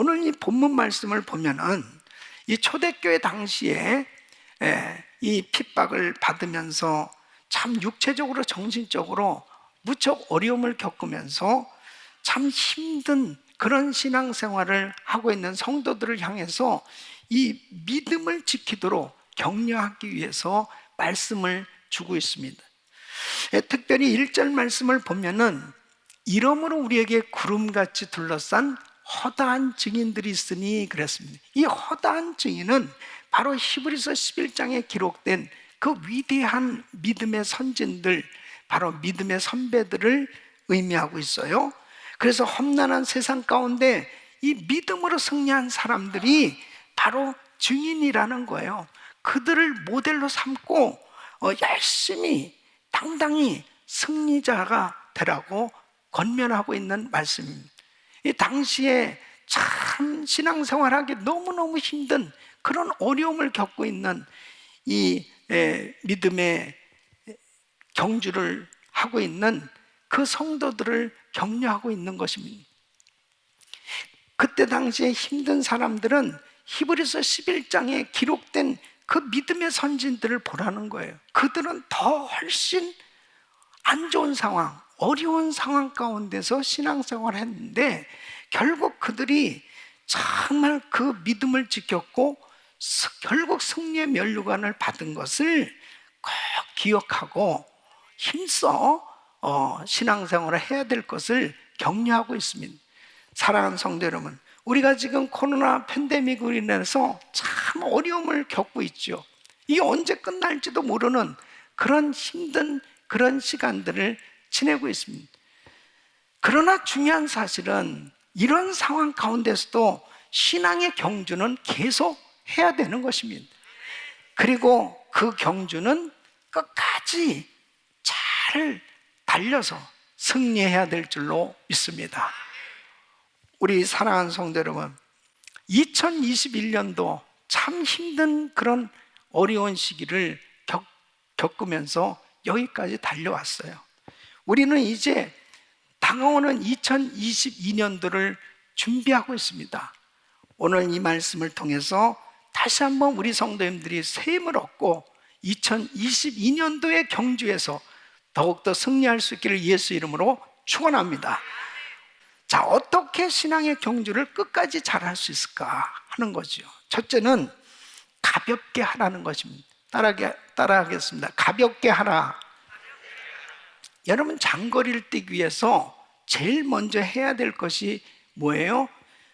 오늘 이 본문 말씀을 보면은 이 초대교회 당시에 이 핍박을 받으면서 참 육체적으로 정신적으로 무척 어려움을 겪으면서 참 힘든 그런 신앙생활을 하고 있는 성도들을 향해서 이 믿음을 지키도록 격려하기 위해서 말씀을 주고 있습니다. 특별히 1절 말씀을 보면은 이러므로 우리에게 구름같이 둘러싼 허다한 증인들이 있으니 그랬습니다. 이 허다한 증인은 바로 히브리서 11장에 기록된 그 위대한 믿음의 선진들, 바로 믿음의 선배들을 의미하고 있어요. 그래서 험난한 세상 가운데 이 믿음으로 승리한 사람들이 바로 증인이라는 거예요. 그들을 모델로 삼고 열심히 당당히 승리자가 되라고 권면하고 있는 말씀입니다. 이 당시에 참 신앙생활하기 너무너무 힘든 그런 어려움을 겪고 있는 이 믿음의 경주를 하고 있는 그 성도들을 격려하고 있는 것입니다. 그때 당시에 힘든 사람들은 히브리서 11장에 기록된 그 믿음의 선진들을 보라는 거예요. 그들은 더 훨씬 안 좋은 상황, 어려운 상황 가운데서 신앙생활을 했는데 결국 그들이 정말 그 믿음을 지켰고 결국 승리의 면류관을 받은 것을 꼭 기억하고 힘써 신앙생활을 해야 될 것을 격려하고 있습니다. 사랑하는 성도 여러분, 우리가 지금 코로나 팬데믹으로 인해서 참 어려움을 겪고 있죠. 이게 언제 끝날지도 모르는 그런 힘든 그런 시간들을 지내고 있습니다. 그러나 중요한 사실은 이런 상황 가운데서도 신앙의 경주는 계속 해야 되는 것입니다. 그리고 그 경주는 끝까지 잘 달려서 승리해야 될 줄로 믿습니다. 우리 사랑하는 성도 여러분, 2021년도 참 힘든 그런 어려운 시기를 겪으면서 여기까지 달려왔어요. 우리는 이제 다가오는 2022년도를 준비하고 있습니다. 오늘 이 말씀을 통해서 다시 한번 우리 성도님들이 새 힘을 얻고 2022년도의 경주에서 더욱더 승리할 수 있기를 예수 이름으로 축원합니다. 자, 어떻게 신앙의 경주를 끝까지 잘할 수 있을까 하는 거죠. 첫째는 가볍게 하라는 것입니다. 따라하겠습니다. 가볍게 하라. 여러분, 장거리를 뛰기 위해서 제일 먼저 해야 될 것이 뭐예요?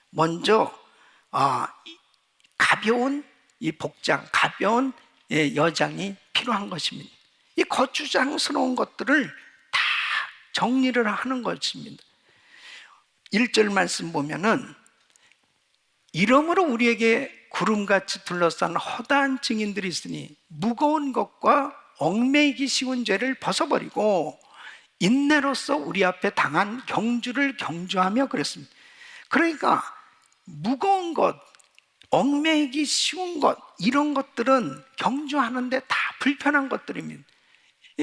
먼저 가벼운 이 복장, 가벼운 여장이 필요한 것입니다. 이 거추장스러운 것들을 다 정리를 하는 것입니다. 1절 말씀 보면은 이러므로 우리에게 구름같이 둘러싼 허다한 증인들이 있으니 무거운 것과 얽매이기 쉬운 죄를 벗어버리고 인내로서 우리 앞에 당한 경주를 경주하며 그랬습니다. 그러니까 무거운 것, 얽매이기 쉬운 것, 이런 것들은 경주하는데 다 불편한 것들입니다.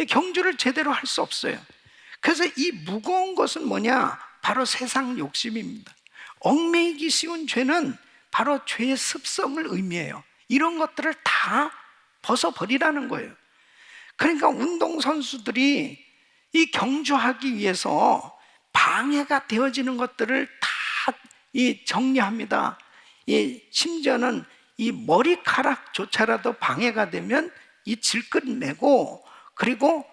경주를 제대로 할 수 없어요. 그래서 이 무거운 것은 뭐냐? 바로 세상 욕심입니다. 얽매이기 쉬운 죄는 바로 죄의 습성을 의미해요. 이런 것들을 다 벗어버리라는 거예요. 그러니까 운동선수들이 이 경주하기 위해서 방해가 되어지는 것들을 다 정리합니다. 심지어는 이 머리카락조차라도 방해가 되면 이 질끈 매고, 그리고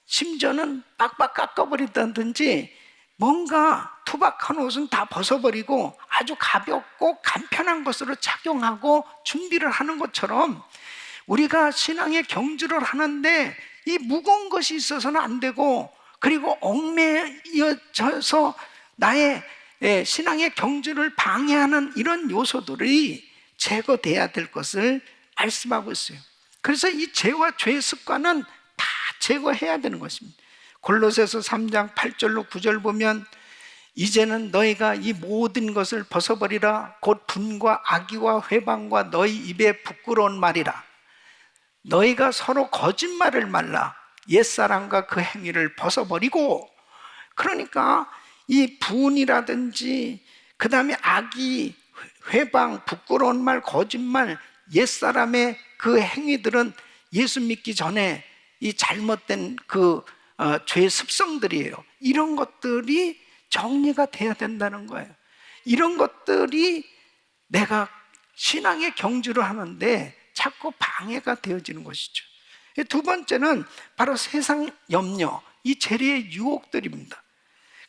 심지어는 빡빡 깎아버리다든지 뭔가 투박한 옷은 다 벗어버리고 아주 가볍고 간편한 것으로 착용하고 준비를 하는 것처럼 우리가 신앙의 경주를 하는데 이 무거운 것이 있어서는 안 되고, 그리고 얽매여져서 나의 신앙의 경주를 방해하는 이런 요소들이 제거돼야 될 것을 말씀하고 있어요. 그래서 이 죄와 죄의 습관은 다 제거해야 되는 것입니다. 골로새서 3장 8절로 9절 보면 이제는 너희가 이 모든 것을 벗어버리라. 곧 분과 악의와 회방과 너희 입에 부끄러운 말이라. 너희가 서로 거짓말을 말라. 옛사람과 그 행위를 벗어버리고. 그러니까 이 분이라든지 그 다음에 악의, 회방, 부끄러운 말, 거짓말, 옛사람의 그 행위들은 예수 믿기 전에 이 잘못된 죄의 습성들이에요. 이런 것들이 정리가 돼야 된다는 거예요. 이런 것들이 내가 신앙의 경주를 하는데 자꾸 방해가 되어지는 것이죠. 두 번째는 바로 세상 염려, 이 재리의 유혹들입니다.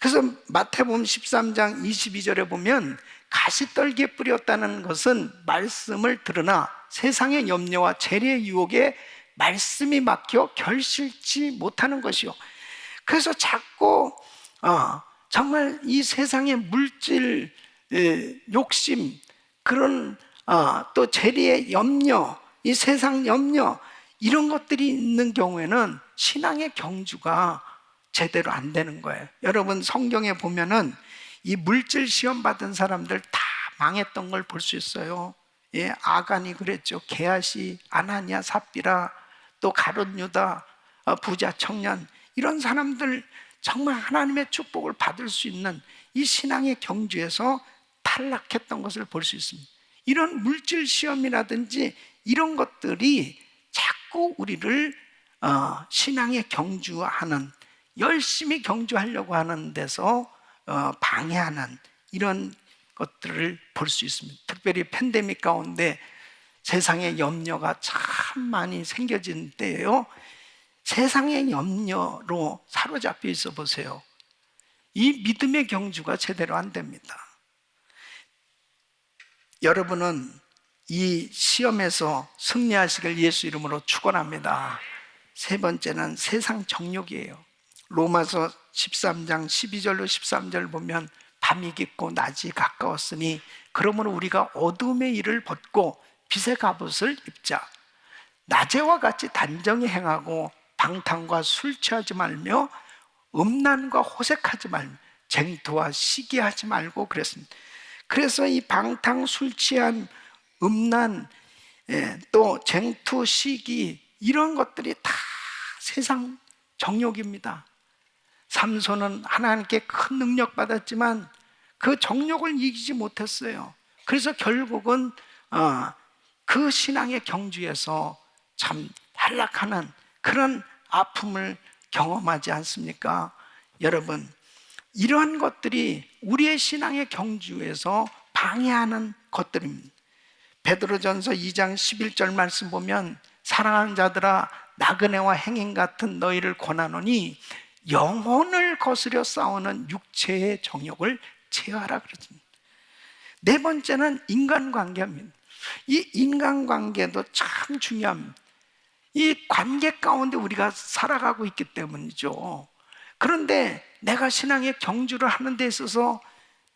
그래서 마태복음 13장 22절에 보면 가시떨기에 뿌렸다는 것은 말씀을 들으나 세상의 염려와 재리의 유혹에 말씀이 막혀 결실치 못하는 것이요. 그래서 자꾸 정말 이 세상의 물질 욕심, 그런 또 재리의 염려, 이 세상 염려, 이런 것들이 있는 경우에는 신앙의 경주가 제대로 안 되는 거예요. 여러분 성경에 보면은 이 물질 시험 받은 사람들 다 망했던 걸 볼 수 있어요. 예, 아간이 그랬죠. 게하시, 아나니아, 삽비라, 또 가룟 유다, 부자 청년, 이런 사람들 정말 하나님의 축복을 받을 수 있는 이 신앙의 경주에서 탈락했던 것을 볼 수 있습니다. 이런 물질 시험이라든지 이런 것들이 자꾸 우리를 신앙의 경주하는, 열심히 경주하려고 하는 데서 방해하는 이런 것들을 볼 수 있습니다. 특별히 팬데믹 가운데 세상의 염려가 참 많이 생겨진 때예요. 세상의 염려로 사로잡혀 있어 보세요. 이 믿음의 경주가 제대로 안 됩니다. 여러분은 이 시험에서 승리하시길 예수 이름으로 축원합니다. 세 번째는 세상 정욕이에요. 로마서 13장 12절로 13절 보면 밤이 깊고 낮이 가까웠으니 그러므로 우리가 어둠의 일을 벗고 빛의 갑옷을 입자. 낮에와 같이 단정히 행하고 방탕과 술 취하지 말며 음란과 호색하지 말며 쟁투와 시기하지 말고 그랬습니다. 그래서 이 방탕, 술 취한, 음란, 또 쟁투, 시기, 이런 것들이 다 세상 정욕입니다. 삼손은 하나님께 큰 능력 받았지만 그 정욕을 이기지 못했어요. 그래서 결국은 그 신앙의 경주에서 참 탈락하는 그런 아픔을 경험하지 않습니까? 여러분, 이러한 것들이 우리의 신앙의 경주에서 방해하는 것들입니다. 베드로전서 2장 11절 말씀 보면 사랑하는 자들아 나그네와 행인 같은 너희를 권하노니 영혼을 거스려 싸우는 육체의 정욕을 제어하라 그러십니다. 네 번째는 인간관계입니다. 이 인간관계도 참 중요합니다. 이 관계 가운데 우리가 살아가고 있기 때문이죠. 그런데 내가 신앙의 경주를 하는 데 있어서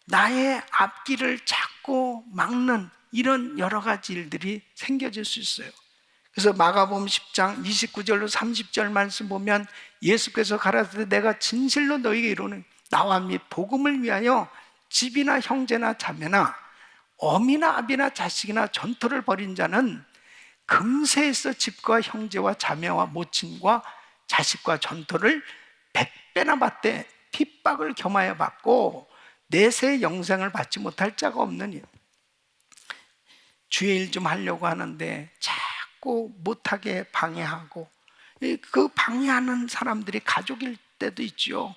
나의 앞길을 자꾸 막는 이런 여러 가지 일들이 생겨질 수 있어요. 그래서 마가복음 10장 29절로 30절 말씀 보면 예수께서 가라사대 내가 진실로 너희에게 이르노니 나와 및 복음을 위하여 집이나 형제나 자매나 어미나 아비나 자식이나 전토를 벌인 자는 금세에서 집과 형제와 자매와 모친과 자식과 전토를 100배나 받되 핍박을 겸하여 받고 내세의 영생을 받지 못할 자가 없느니. 주의 일 좀 하려고 하는데 자꾸 못하게 방해하고, 그 방해하는 사람들이 가족일 때도 있죠.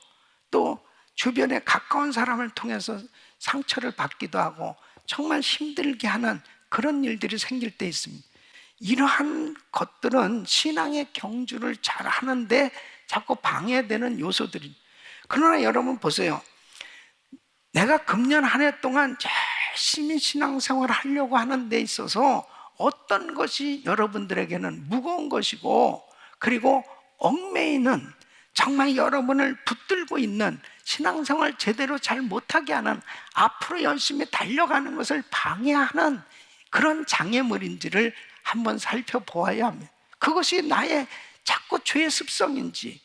또 주변에 가까운 사람을 통해서 상처를 받기도 하고 정말 힘들게 하는 그런 일들이 생길 때 있습니다. 이러한 것들은 신앙의 경주를 잘 하는데 자꾸 방해되는 요소들이. 그러나 여러분 보세요. 내가 금년 한 해 동안 열심히 신앙생활을 하려고 하는 데 있어서 어떤 것이 여러분들에게는 무거운 것이고, 그리고 얽매이는, 정말 여러분을 붙들고 있는, 신앙생활 제대로 잘 못하게 하는, 앞으로 열심히 달려가는 것을 방해하는 그런 장애물인지를 한번 살펴보아야 합니다. 그것이 나의 자꾸 죄의 습성인지,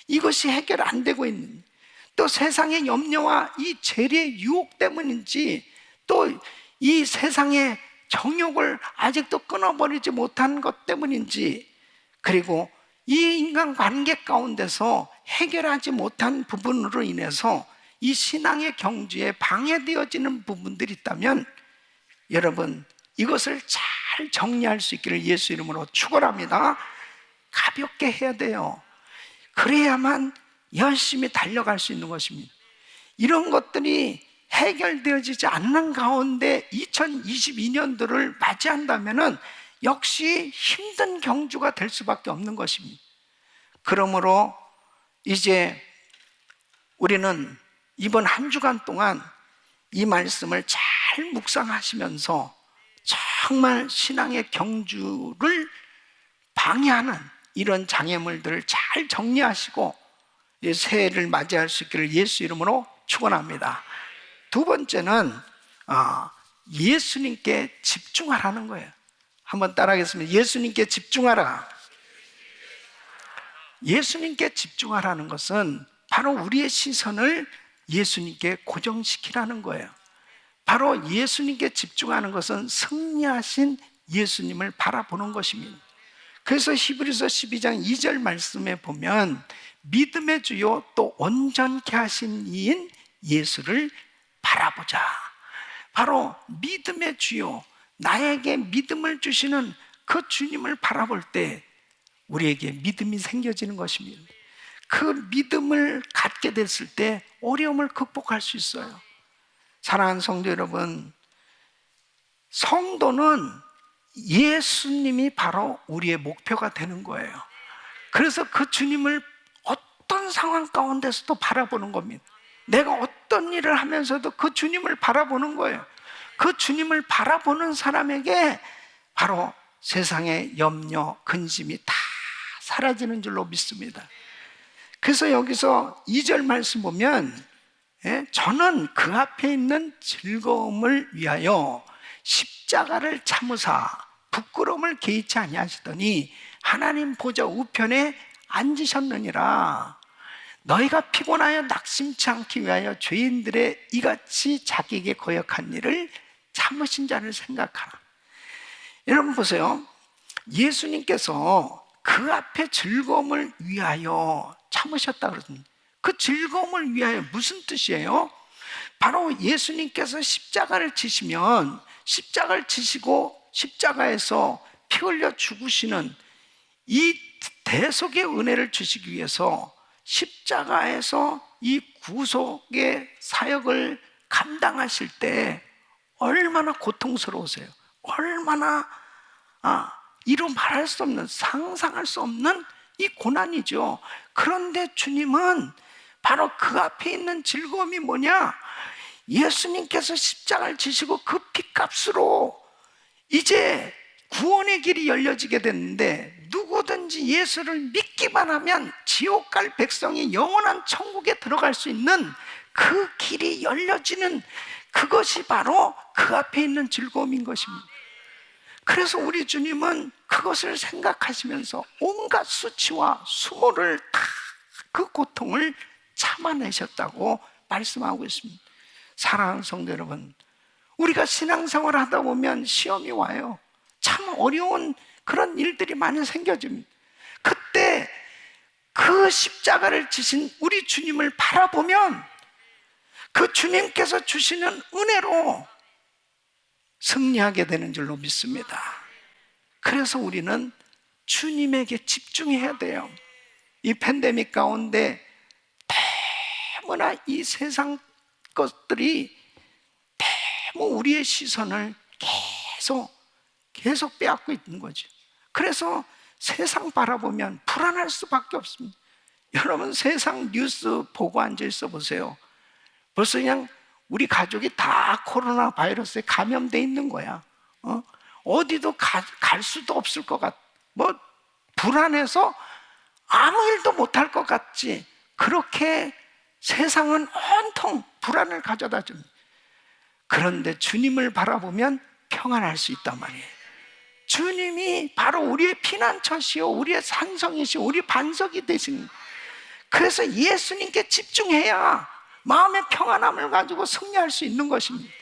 이것이 해결 안 되고 있는지, 또 세상의 염려와 이 재리의 유혹 때문인지, 또 이 세상의 정욕을 아직도 끊어버리지 못한 것 때문인지, 그리고 이 인간관계 가운데서 해결하지 못한 부분으로 인해서 이 신앙의 경주에 방해되어지는 부분들이 있다면 여러분 이것을 잘 정리할 수 있기를 예수 이름으로 축원합니다. 가볍게 해야 돼요. 그래야만 열심히 달려갈 수 있는 것입니다. 이런 것들이 해결되어지지 않는 가운데 2022년도를 맞이한다면 역시 힘든 경주가 될 수밖에 없는 것입니다. 그러므로 이제 우리는 이번 한 주간 동안 이 말씀을 잘 묵상하시면서 정말 신앙의 경주를 방해하는 이런 장애물들을 잘 정리하시고 새해를 맞이할 수 있기를 예수 이름으로 축원합니다. 두 번째는 예수님께 집중하라는 거예요. 한번 따라하겠습니다. 예수님께 집중하라. 예수님께 집중하라는 것은 바로 우리의 시선을 예수님께 고정시키라는 거예요. 바로 예수님께 집중하는 것은 승리하신 예수님을 바라보는 것입니다. 그래서 히브리서 12장 2절 말씀에 보면 믿음의 주요 또 온전케 하신 이인 예수를 바라보자. 바로 믿음의 주요, 나에게 믿음을 주시는 그 주님을 바라볼 때 우리에게 믿음이 생겨지는 것입니다. 그 믿음을 갖게 됐을 때 어려움을 극복할 수 있어요. 사랑하는 성도 여러분, 성도는 예수님이 바로 우리의 목표가 되는 거예요. 그래서 그 주님을 어떤 상황 가운데서도 바라보는 겁니다. 내가 어떤 일을 하면서도 그 주님을 바라보는 거예요. 그 주님을 바라보는 사람에게 바로 세상의 염려, 근심이 다 사라지는 줄로 믿습니다. 그래서 여기서 2절 말씀 보면 저는 그 앞에 있는 즐거움을 위하여 십자가를 참으사 부끄러움을 개의치 아니하시더니 하나님 보좌 우편에 앉으셨느니라. 너희가 피곤하여 낙심치 않기 위하여 죄인들의 이같이 자기에게 거역한 일을 참으신 자를 생각하라. 여러분 보세요. 예수님께서 그 앞에 즐거움을 위하여 참으셨다 그러거든요. 그 즐거움을 위하여 무슨 뜻이에요? 바로 예수님께서 십자가를 지시면 십자가를 지시고 십자가에서 피 흘려 죽으시는 이 대속의 은혜를 주시기 위해서 십자가에서 이 구속의 사역을 감당하실 때 얼마나 고통스러우세요. 얼마나 이루 말할 수 없는, 상상할 수 없는 이 고난이죠. 그런데 주님은 바로 그 앞에 있는 즐거움이 뭐냐? 예수님께서 십자가를 지시고 그 핏값으로 이제 구원의 길이 열려지게 됐는데 누구든지 예수를 믿기만 하면 지옥 갈 백성이 영원한 천국에 들어갈 수 있는 그 길이 열려지는 그것이 바로 그 앞에 있는 즐거움인 것입니다. 그래서 우리 주님은 그것을 생각하시면서 온갖 수치와 수모를 다 그 고통을 참아내셨다고 말씀하고 있습니다. 사랑하는 성도 여러분, 우리가 신앙생활을 하다 보면 시험이 와요. 참 어려운 그런 일들이 많이 생겨집니다. 그때 그 십자가를 지신 우리 주님을 바라보면 그 주님께서 주시는 은혜로 승리하게 되는 줄로 믿습니다. 그래서 우리는 주님에게 집중해야 돼요. 이 팬데믹 가운데 너무나 이 세상 것들이 너무 우리의 시선을 계속 빼앗고 있는 거죠. 그래서 세상 바라보면 불안할 수밖에 없습니다. 여러분 세상 뉴스 보고 앉아 있어 보세요. 벌써 그냥 우리 가족이 다 코로나 바이러스에 감염돼 있는 거야. 어디도 갈 수도 없을 것 같. 불안해서 아무 일도 못할 것 같지. 그렇게 세상은 온통 불안을 가져다 줍니다. 그런데 주님을 바라보면 평안할 수 있단 말이에요. 주님이 바로 우리의 피난처시요, 우리의 산성이시요, 우리 반석이 되신. 그래서 예수님께 집중해야 마음의 평안함을 가지고 승리할 수 있는 것입니다.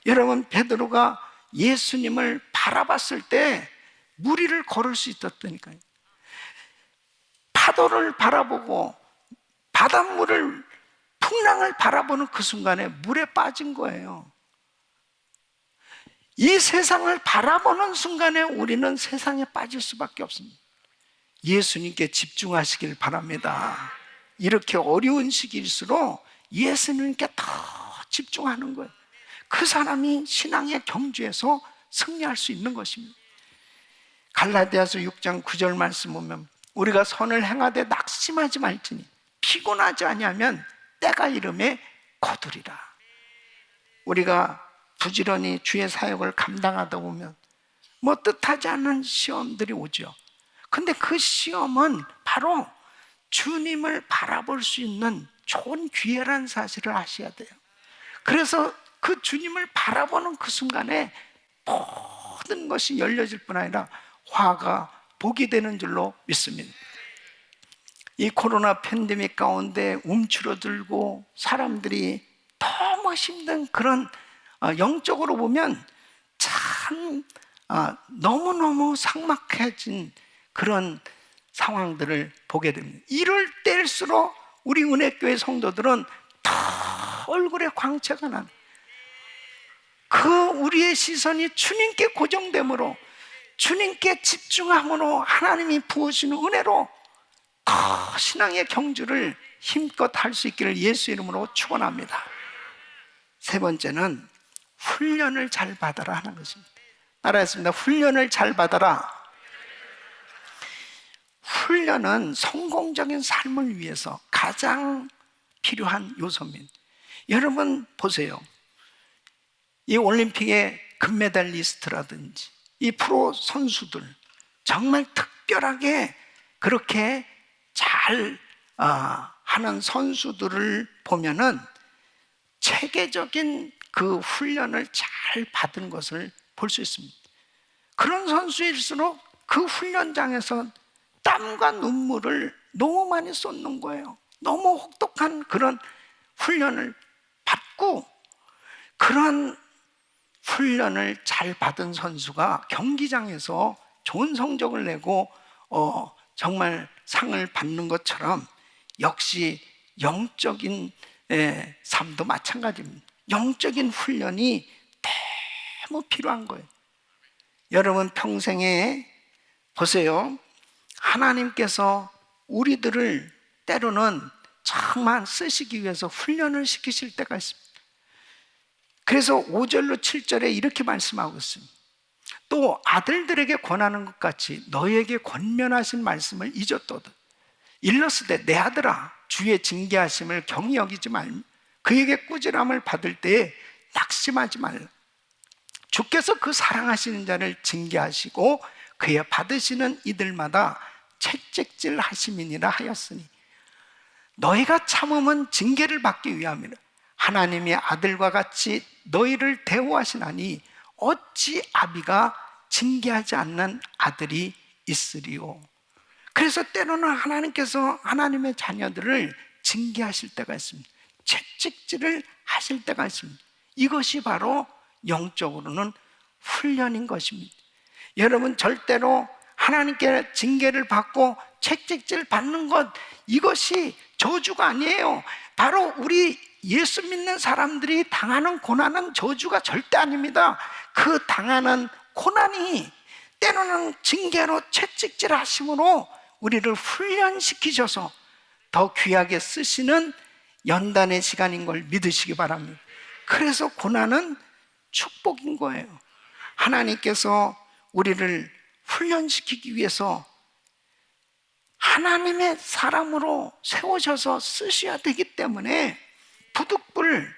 여러분 베드로가 예수님을 바라봤을 때 물 위를 걸을 수 있었다니까요. 파도를 바라보고 바닷물을 풍랑을 바라보는 그 순간에 물에 빠진 거예요. 이 세상을 바라보는 순간에 우리는 세상에 빠질 수밖에 없습니다. 예수님께 집중하시길 바랍니다. 이렇게 어려운 시기일수록 예수님께 더 집중하는 거예요. 그 사람이 신앙의 경주에서 승리할 수 있는 것입니다. 갈라디아서 6장 9절 말씀 보면 우리가 선을 행하되 낙심하지 말지니 피곤하지 아니하면 때가 이름에 거두리라. 우리가 부지런히 주의 사역을 감당하다 보면 뭐 뜻하지 않은 시험들이 오죠. 근데 그 시험은 바로 주님을 바라볼 수 있는 좋은 기회라는 사실을 아셔야 돼요. 그래서 그 주님을 바라보는 그 순간에 모든 것이 열려질 뿐 아니라 화가 복이 되는 줄로 믿습니다. 이 코로나 팬데믹 가운데 움츠러들고 사람들이 너무 힘든 그런 영적으로 보면 참 너무너무 삭막해진 그런 상황들을 보게 됩니다. 이럴 때일수록 우리 은혜교회 성도들은 더 얼굴에 광채가 난 그 우리의 시선이 주님께 고정됨으로 주님께 집중함으로 하나님이 부어주시는 은혜로 더 신앙의 경주를 힘껏 할 수 있기를 예수 이름으로 축원합니다. 세 번째는 훈련을 잘 받아라 하는 것입니다. 따라했습니다. 훈련을 잘 받아라. 훈련은 성공적인 삶을 위해서 가장 필요한 요소입니다. 여러분 보세요. 이 올림픽의 금메달리스트라든지 이 프로 선수들 정말 특별하게 그렇게 잘 하는 선수들을 보면은 체계적인 그 훈련을 잘 받은 것을 볼 수 있습니다. 그런 선수일수록 그 훈련장에서 땀과 눈물을 너무 많이 쏟는 거예요. 너무 혹독한 그런 훈련을 받고 그런 훈련을 잘 받은 선수가 경기장에서 좋은 성적을 내고 정말 상을 받는 것처럼 역시 영적인 삶도 마찬가지입니다. 영적인 훈련이 너무 필요한 거예요. 여러분 평생에 보세요. 하나님께서 우리들을 때로는 정말 쓰시기 위해서 훈련을 시키실 때가 있습니다. 그래서 5절로 7절에 이렇게 말씀하고 있습니다. 또 아들들에게 권하는 것 같이 너에게 권면하신 말씀을 잊었도다. 일렀으되 내 아들아 주의 징계하심을 경히 여기지 말며 그에게 꾸지람을 받을 때에 낙심하지 말라. 주께서 그 사랑하시는 자를 징계하시고 그의 받으시는 이들마다 채찍질 하심이니라 하였으니 너희가 참음은 징계를 받기 위함이라. 하나님의 아들과 같이 너희를 대우하시나니 어찌 아비가 징계하지 않는 아들이 있으리요. 그래서 때로는 하나님께서 하나님의 자녀들을 징계하실 때가 있습니다. 채찍질을 하실 때가 있습니다. 이것이 바로 영적으로는 훈련인 것입니다. 여러분 절대로 하나님께 징계를 받고 채찍질 받는 것 이것이 저주가 아니에요. 바로 우리 예수 믿는 사람들이 당하는 고난은 저주가 절대 아닙니다. 그 당하는 고난이 때로는 징계로 채찍질 하심으로 우리를 훈련시키셔서 더 귀하게 쓰시는 연단의 시간인 걸 믿으시기 바랍니다. 그래서 고난은 축복인 거예요. 하나님께서 우리를 훈련시키기 위해서 하나님의 사람으로 세우셔서 쓰셔야 되기 때문에 부득불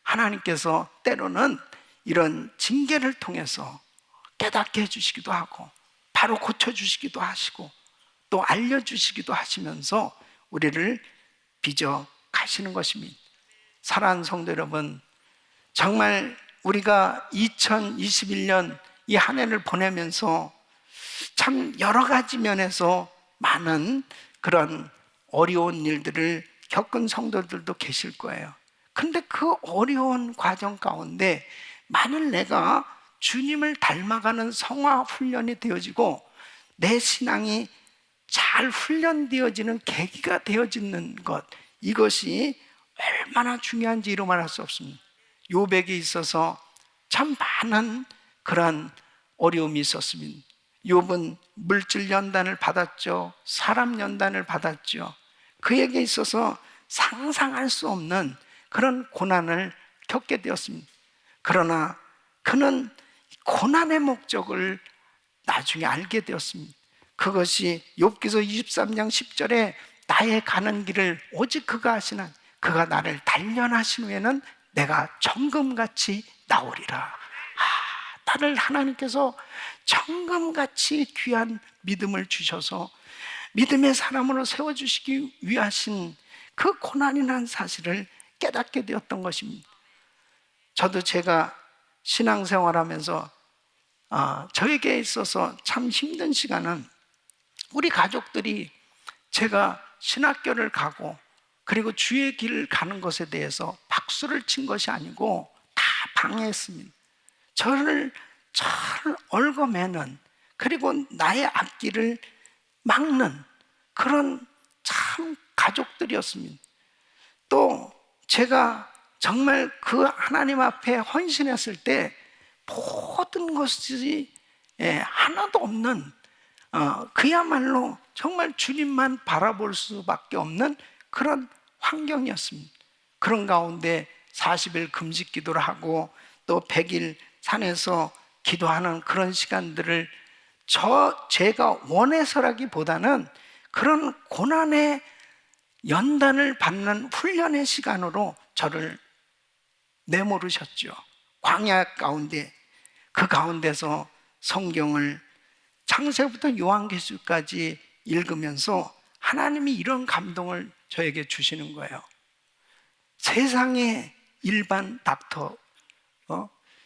하나님께서 때로는 이런 징계를 통해서 깨닫게 해주시기도 하고 바로 고쳐주시기도 하시고 또 알려주시기도 하시면서 우리를 빚어 가시는 것입니다. 사랑하는 성도 여러분, 정말 우리가 2021년 이 한 해를 보내면서 참 여러 가지 면에서 많은 그런 어려운 일들을 겪은 성도들도 계실 거예요. 근데 그 어려운 과정 가운데 만일 내가 주님을 닮아가는 성화 훈련이 되어지고 내 신앙이 잘 훈련되어지는 계기가 되어지는 것, 이것이 얼마나 중요한지 이루 말할 수 없습니다. 욥에게 있어서 참 많은 그러한 어려움이 있었습니다. 욥은 물질 연단을 받았죠. 사람 연단을 받았죠. 그에게 있어서 상상할 수 없는 그런 고난을 겪게 되었습니다. 그러나 그는 고난의 목적을 나중에 알게 되었습니다. 그것이 욥기서 23장 10절에 나의 가는 길을 오직 그가 아시나 그가 나를 단련하신 후에는 내가 정금같이 나오리라. 나를 하나님께서 정금같이 귀한 믿음을 주셔서 믿음의 사람으로 세워주시기 위하신 그 고난이라는 사실을 깨닫게 되었던 것입니다. 저도 제가 신앙생활하면서 저에게 있어서 참 힘든 시간은 우리 가족들이 제가 신학교를 가고 그리고 주의 길을 가는 것에 대해서 박수를 친 것이 아니고 다 방해했습니다. 저를 얽어매는, 그리고 나의 앞길을 막는 그런 참 가족들이었습니다. 또 제가 정말 그 하나님 앞에 헌신했을 때 모든 것이 하나도 없는 그야말로 정말 주님만 바라볼 수밖에 없는 그런 환경이었습니다. 그런 가운데 40일 금식 기도를 하고 또 100일 산에서 기도하는 그런 시간들을 제가 원해서라기보다는 그런 고난의 연단을 받는 훈련의 시간으로 저를 내모르셨죠. 광야 가운데, 그 가운데서 성경을 창세부터 요한계시까지 읽으면서 하나님이 이런 감동을 저에게 주시는 거예요. 세상의 일반 닥터,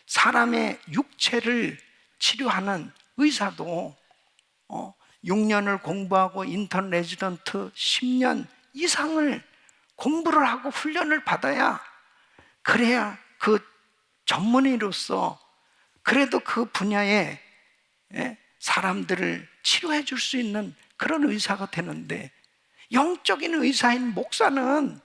사람의 육체를 치료하는 의사도 6년을 공부하고 인턴 레지던트 10년 이상을 공부를 하고 훈련을 받아야, 그래야 그 전문의로서 그래도 그 분야에 사람들을 치료해 줄 수 있는 그런 의사가 되는데, 영적인 의사인 목사는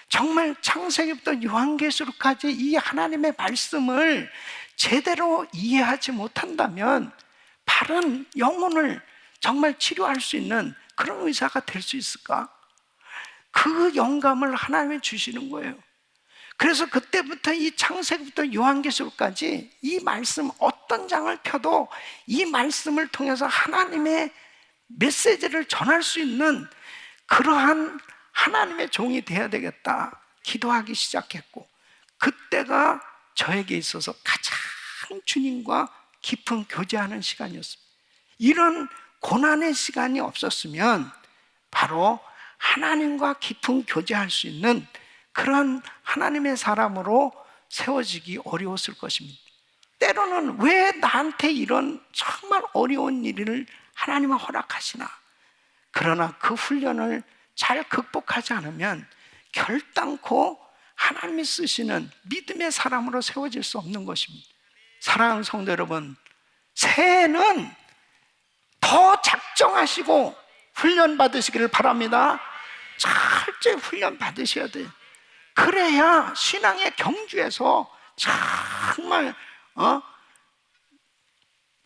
정말 창세기부터 요한계시록까지 이 하나님의 말씀을 제대로 이해하지 못한다면 바른 영혼을 정말 치료할 수 있는 그런 의사가 될 수 있을까? 그 영감을 하나님이 주시는 거예요. 그래서 그때부터 이 창세기부터 요한계시록까지 이 말씀 어떤 장을 펴도 이 말씀을 통해서 하나님의 메시지를 전할 수 있는 그러한 하나님의 종이 되어야 되겠다 기도하기 시작했고, 그때가 저에게 있어서 가장 주님과 깊은 교제하는 시간이었습니다. 이런 고난의 시간이 없었으면 바로 하나님과 깊은 교제할 수 있는 그런 하나님의 사람으로 세워지기 어려웠을 것입니다. 때로는 왜 나한테 이런 정말 어려운 일을 하나님은 허락하시나? 그러나 그 훈련을 잘 극복하지 않으면 결단코 하나님이 쓰시는 믿음의 사람으로 세워질 수 없는 것입니다. 사랑하는 성도 여러분, 새해는 더 작정하시고 훈련 받으시기를 바랍니다. 철저히 훈련 받으셔야 돼요. 그래야 신앙의 경주에서 정말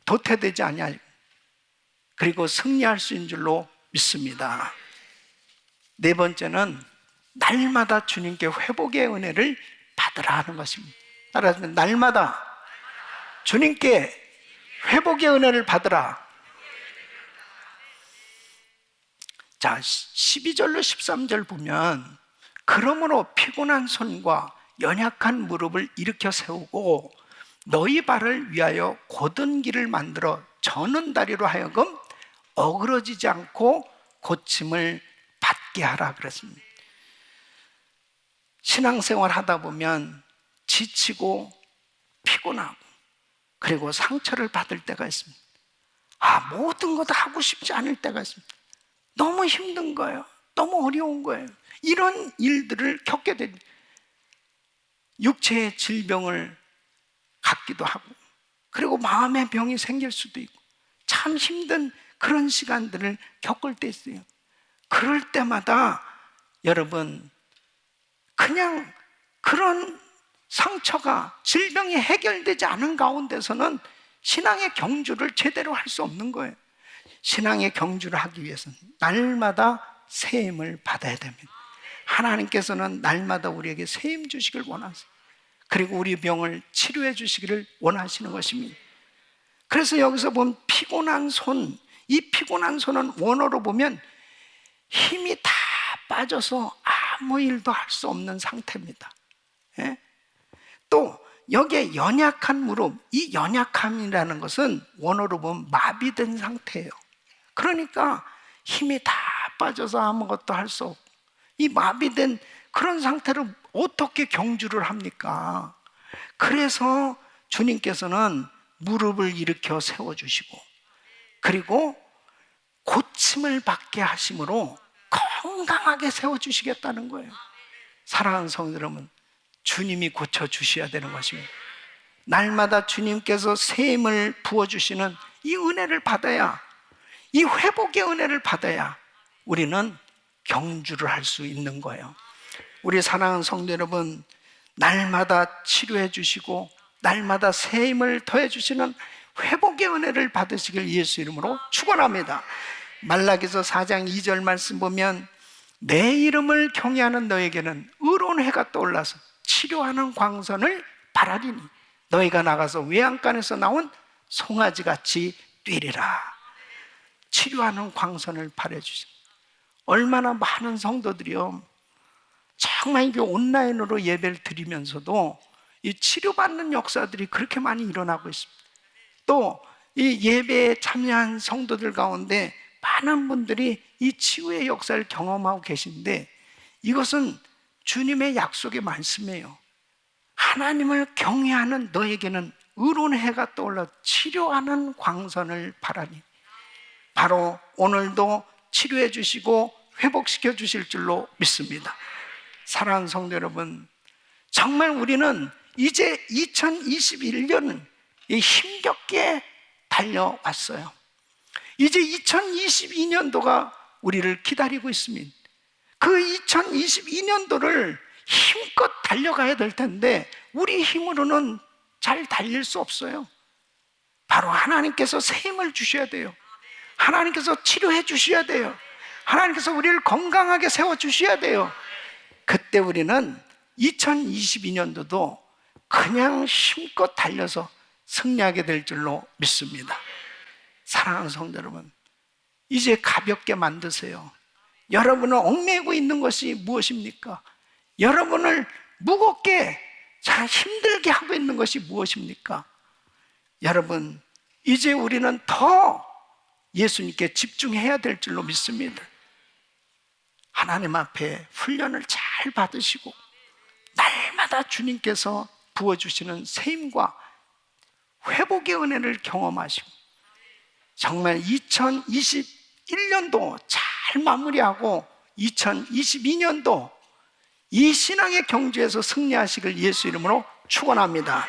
도태되지 아니하고 그리고 승리할 수 있는 줄로 믿습니다. 네 번째는 날마다 주님께 회복의 은혜를 받으라 하는 것입니다. 따라서 날마다 주님께 회복의 은혜를 받으라. 자, 12절로 13절 보면, 그러므로 피곤한 손과 연약한 무릎을 일으켜 세우고 너희 발을 위하여 곧은 길을 만들어 저는 다리로 하여금 어그러지지 않고 고침을 받게 하라 그랬습니다. 신앙생활 하다 보면 지치고 피곤하고 그리고 상처를 받을 때가 있습니다. 모든 거 다 하고 싶지 않을 때가 있습니다. 너무 힘든 거예요. 너무 어려운 거예요. 이런 일들을 겪게 됩니다. 육체의 질병을 갖기도 하고 그리고 마음의 병이 생길 수도 있고 참 힘든 그런 시간들을 겪을 때 있어요. 그럴 때마다 여러분, 그냥 그런 상처가, 질병이 해결되지 않은 가운데서는 신앙의 경주를 제대로 할 수 없는 거예요. 신앙의 경주를 하기 위해서는 날마다 세임을 받아야 됩니다. 하나님께서는 날마다 우리에게 세임 주시길 원하세요. 그리고 우리 병을 치료해 주시기를 원하시는 것입니다. 그래서 여기서 보면 피곤한 손, 이 피곤한 손은 원어로 보면 힘이 다 빠져서 아무 일도 할 수 없는 상태입니다. 예? 또 여기에 연약한 무릎, 이 연약함이라는 것은 원어로 보면 마비된 상태예요. 그러니까 힘이 다 빠져서 아무것도 할 수 없고, 이 마비된 그런 상태로 어떻게 경주를 합니까? 그래서 주님께서는 무릎을 일으켜 세워주시고, 그리고 고침을 받게 하심으로 건강하게 세워주시겠다는 거예요. 사랑하는 성도 여러분, 주님이 고쳐주셔야 되는 것입니다. 날마다 주님께서 세임을 부어주시는 이 은혜를 받아야, 이 회복의 은혜를 받아야 우리는 경주를 할 수 있는 거예요. 우리 사랑하는 성도 여러분, 날마다 치료해 주시고 날마다 새 힘을 더해 주시는 회복의 은혜를 받으시길 예수 이름으로 축원합니다. 말라기서 4장 2절 말씀 보면 내 이름을 경외하는 너에게는 의로운 해가 떠올라서 치료하는 광선을 바라리니 너희가 나가서 외양간에서 나온 송아지같이 뛰리라. 치료하는 광선을 바라주시. 얼마나 많은 성도들이요, 정말 이게 온라인으로 예배를 드리면서도 이 치료받는 역사들이 그렇게 많이 일어나고 있습니다. 또 이 예배에 참여한 성도들 가운데 많은 분들이 이 치유의 역사를 경험하고 계신데, 이것은 주님의 약속의 말씀이에요. 하나님을 경외하는 너에게는 의로운 해가 떠올라 치료하는 광선을 바라니, 바로 오늘도 치료해 주시고 회복시켜 주실 줄로 믿습니다. 사랑하는 성도 여러분, 정말 우리는 이제 2021년은 힘겹게 달려왔어요. 이제 2022년도가 우리를 기다리고 있습니다. 그 2022년도를 힘껏 달려가야 될 텐데 우리 힘으로는 잘 달릴 수 없어요. 바로 하나님께서 새 힘을 주셔야 돼요. 하나님께서 치료해 주셔야 돼요. 하나님께서 우리를 건강하게 세워주셔야 돼요. 그때 우리는 2022년도도 그냥 힘껏 달려서 승리하게 될 줄로 믿습니다. 사랑하는 성도 여러분, 이제 가볍게 만드세요. 여러분을 얽매이고 있는 것이 무엇입니까? 여러분을 무겁게 잘 힘들게 하고 있는 것이 무엇입니까? 여러분, 이제 우리는 더 예수님께 집중해야 될 줄로 믿습니다. 하나님 앞에 훈련을 잘 받으시고 날마다 주님께서 부어주시는 새 힘과 회복의 은혜를 경험하시고 정말 2021년도 잘 마무리하고 2022년도 이 신앙의 경주에서 승리하시길 예수 이름으로 축원합니다.